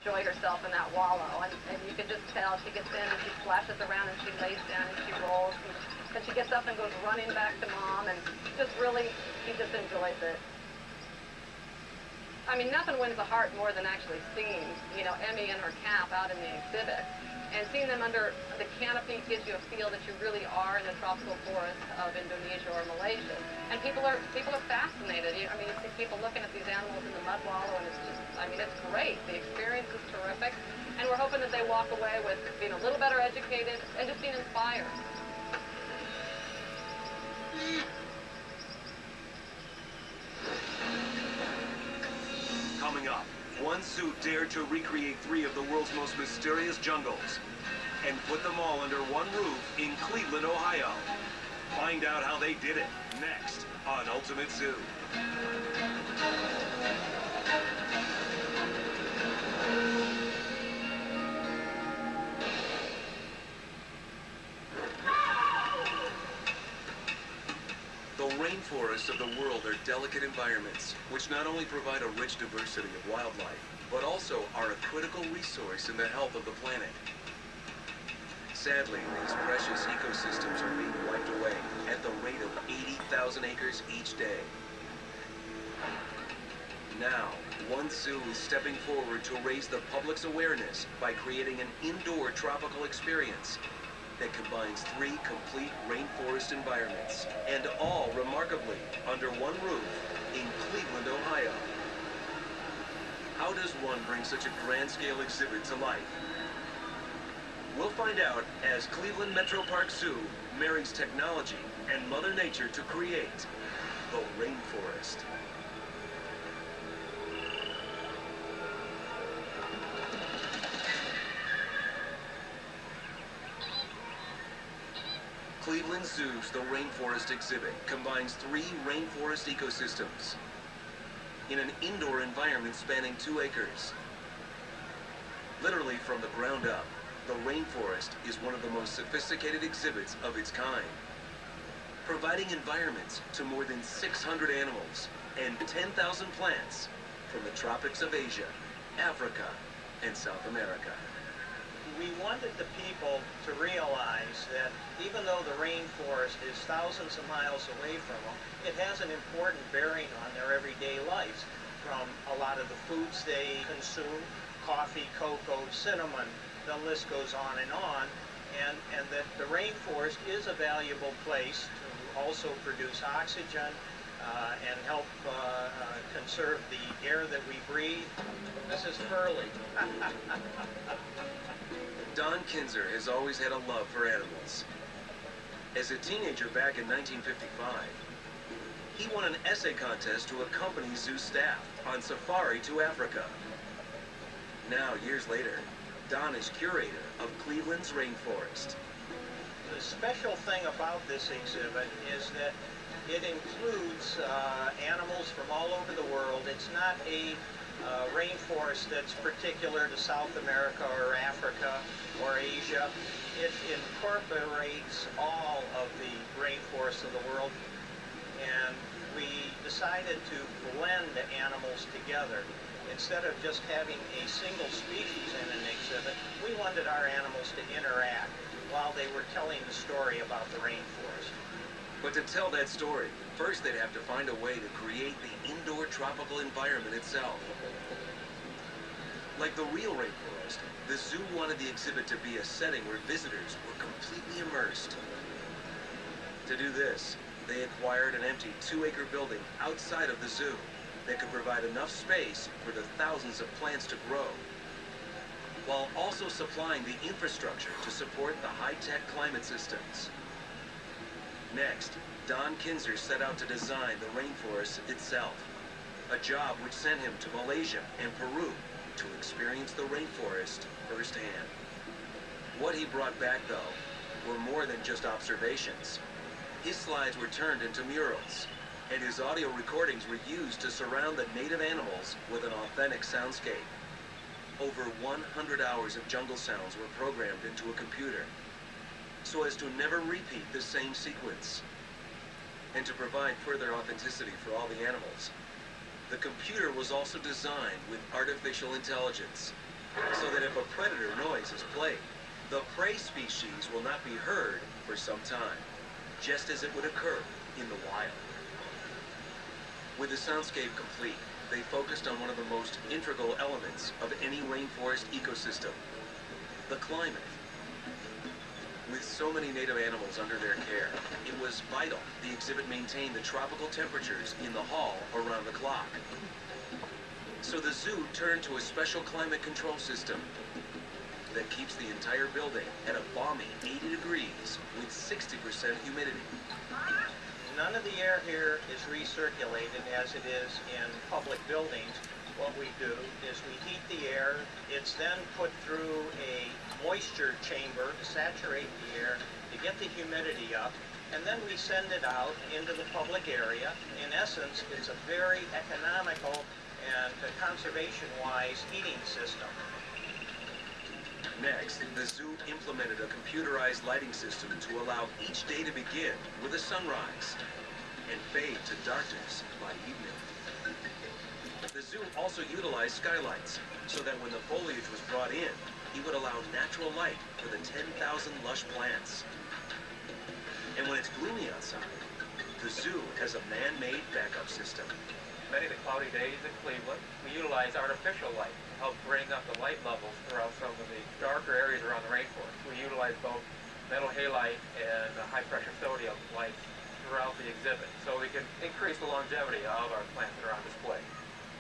enjoy herself in that wallow. And you can just tell she gets in and she splashes around and she lays down and she rolls. And she gets up and goes running back to Mom, and just really, she just enjoys it. I mean, nothing wins the heart more than actually seeing, you know, Emmy and her calf out in the exhibit. And seeing them under the canopy gives you a feel that you really are in the tropical forest of Indonesia or Malaysia. And people are fascinated. I mean, you see people looking at these animals in the mud wallow, and it's just, I mean, it's great. The experience is terrific. And we're hoping that they walk away with being a little better educated and just being inspired. Coming up, one zoo dared to recreate 3 of the world's most mysterious jungles and put them all under one roof in Cleveland, Ohio. Find out how they did it next on Ultimate Zoo. The rainforests of the world are delicate environments, which not only provide a rich diversity of wildlife, but also are a critical resource in the health of the planet. Sadly, these precious ecosystems are being wiped away at the rate of 80,000 acres each day. Now, one zoo is stepping forward to raise the public's awareness by creating an indoor tropical experience that combines 3 complete rainforest environments, and all remarkably under one roof in Cleveland, Ohio. How does one bring such a grand-scale exhibit to life? We'll find out as Cleveland Metro Park Zoo marries technology and Mother Nature to create the rainforest. Cleveland Zoo's The Rainforest exhibit combines 3 rainforest ecosystems in an indoor environment spanning 2 acres. Literally from the ground up, the rainforest is one of the most sophisticated exhibits of its kind, providing environments to more than 600 animals and 10,000 plants from the tropics of Asia, Africa, and South America. We wanted the people to realize that even though the rainforest is thousands of miles away from them, it has an important bearing on their everyday lives, from a lot of the foods they consume, coffee, cocoa, cinnamon, the list goes on, and that the rainforest is a valuable place to also produce oxygen and help conserve the air that we breathe. This is Furley. Don Kinzer has always had a love for animals. As a teenager back in 1955, he won an essay contest to accompany zoo staff on safari to Africa. Now, years later, Don is curator of Cleveland's rainforest. The special thing about this exhibit is that it includes animals from all over the world. It's not a rainforest that's particular to South America or Africa or Asia. It incorporates all of the rainforests of the world, and we decided to blend animals together. Instead of just having a single species in an exhibit, we wanted our animals to interact while they were telling the story about the rainforest. But to tell that story, first they'd have to find a way to create the indoor tropical environment itself. Like the real rainforest, the zoo wanted the exhibit to be a setting where visitors were completely immersed. To do this, they acquired an empty 2-acre building outside of the zoo that could provide enough space for the thousands of plants to grow, while also supplying the infrastructure to support the high-tech climate systems. Next, Don Kinzer set out to design the rainforest itself, a job which sent him to Malaysia and Peru to experience the rainforest firsthand. What he brought back, though, were more than just observations. His slides were turned into murals, and his audio recordings were used to surround the native animals with an authentic soundscape. Over 100 hours of jungle sounds were programmed into a computer, so as to never repeat the same sequence. And to provide further authenticity for all the animals, the computer was also designed with artificial intelligence, so that if a predator noise is played, the prey species will not be heard for some time, just as it would occur in the wild. With the soundscape complete, they focused on one of the most integral elements of any rainforest ecosystem, the climate. With so many native animals under their care, it was vital the exhibit maintain the tropical temperatures in the hall around the clock. So the zoo turned to a special climate control system that keeps the entire building at a balmy 80 degrees with 60% humidity. None of the air here is recirculated as it is in public buildings. What we do is we heat the air. It's then put through a moisture chamber to saturate the air, to get the humidity up, and then we send it out into the public area. In essence, it's a very economical and conservation-wise heating system. Next, the zoo implemented a computerized lighting system to allow each day to begin with a sunrise and fade to darkness by evening. The zoo also utilized skylights so that when the foliage was brought in, he would allow natural light for the 10,000 lush plants. And when it's gloomy outside, the zoo has a man-made backup system. Many of the cloudy days in Cleveland, we utilize artificial light to help bring up the light levels throughout some of the darker areas around the rainforest. We utilize both metal halide and high-pressure sodium lights throughout the exhibit, so we can increase the longevity of our plants that are on display.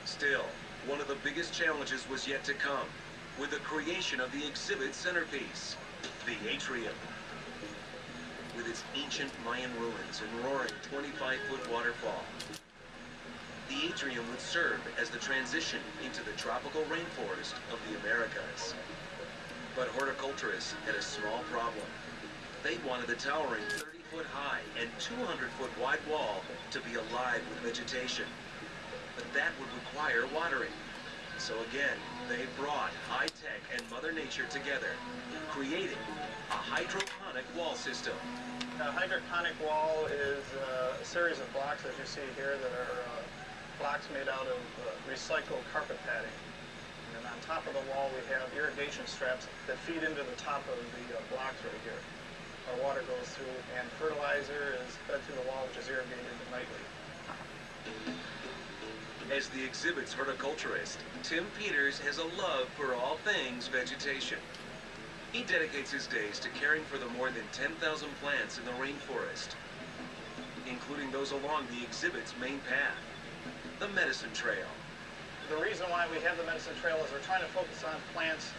Still, one of the biggest challenges was yet to come, with the creation of the exhibit centerpiece, the atrium. With its ancient Mayan ruins and roaring 25-foot waterfall, the atrium would serve as the transition into the tropical rainforest of the Americas. But horticulturists had a small problem. They wanted the towering 30-foot high and 200-foot wide wall to be alive with vegetation. But that would require watering. So again, they brought high-tech and Mother Nature together, creating a hydroponic wall system. A hydroponic wall is a series of blocks, as you see here, that are blocks made out of recycled carpet padding. And on top of the wall we have irrigation straps that feed into the top of the blocks right here. Our water goes through, and fertilizer is fed through the wall, which is irrigated nightly. As the exhibit's horticulturist, Tim Peters has a love for all things vegetation. He dedicates his days to caring for the more than 10,000 plants in the rainforest, including those along the exhibit's main path, the Medicine Trail. The reason why we have the Medicine Trail is we're trying to focus on plants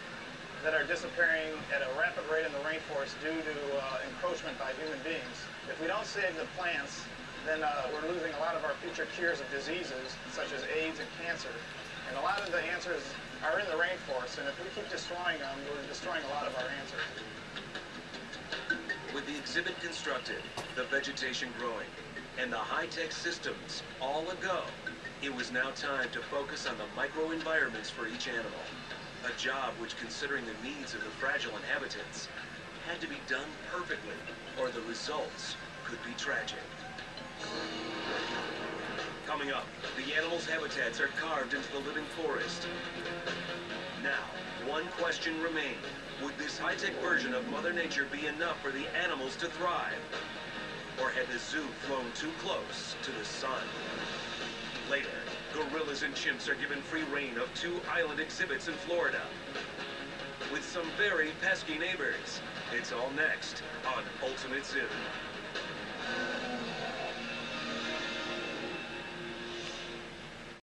that are disappearing at a rapid rate in the rainforest due to encroachment by human beings. If we don't save the plants, then we're losing a lot of our future cures of diseases such as AIDS and cancer. And a lot of the answers are in the rainforest, and if we keep destroying them, we're destroying a lot of our answers. With the exhibit constructed, the vegetation growing, and the high-tech systems all ago, it was now time to focus on the microenvironments for each animal. A job which, considering the needs of the fragile inhabitants, had to be done perfectly, or the results could be tragic. Coming up, the animals' habitats are carved into the living forest. Now, one question remained. Would this high-tech version of Mother Nature be enough for the animals to thrive? Or had the zoo flown too close to the sun? Later, gorillas and chimps are given free rein of 2 island exhibits in Florida, with some very pesky neighbors. It's all next on Ultimate Zoo.